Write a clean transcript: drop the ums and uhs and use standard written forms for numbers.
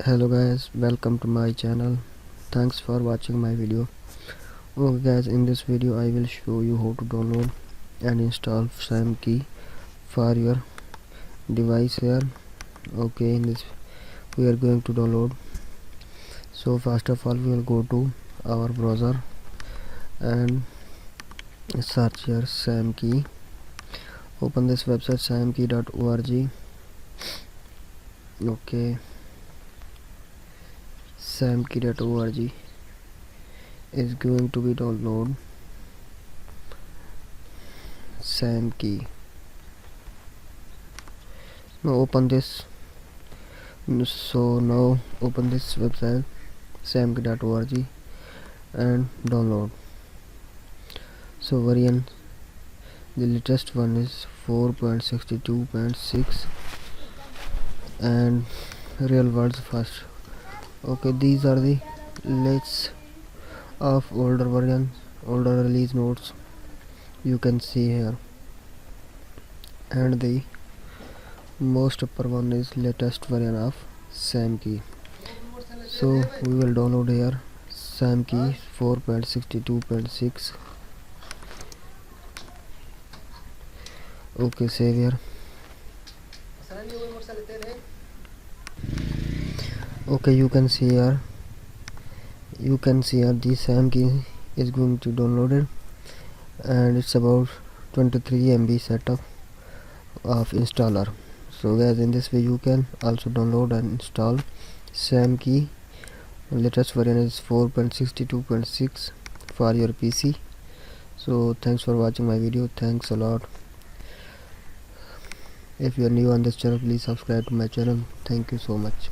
Hello guys, welcome to my channel. Thanks for watching my video. Okay guys, in this video I will show you how to download and install SamKey for your device here. Okay, in this we are going to download. So first of all we will go to our browser and search here SamKey. Open this website samkey.org. Okay, samkey.org is going to be download SamKey. Now open this. So now open this website samkey.org and download. So variant, the latest one is 4.62.6 and real words first. Okay, these are the lists of older versions, older release notes you can see here, and the most upper one is latest version of SamKey. So we will download here SamKey 4.62.6. Okay, save here. Okay, you can see here the SamKey is going to download it, and it's about 23 MB setup of installer. So guys, in this way you can also download and install SamKey. Latest version is 4.62.6 for your PC. So thanks for watching my video. Thanks a lot. If you are new on this channel, please subscribe to my channel. Thank you so much.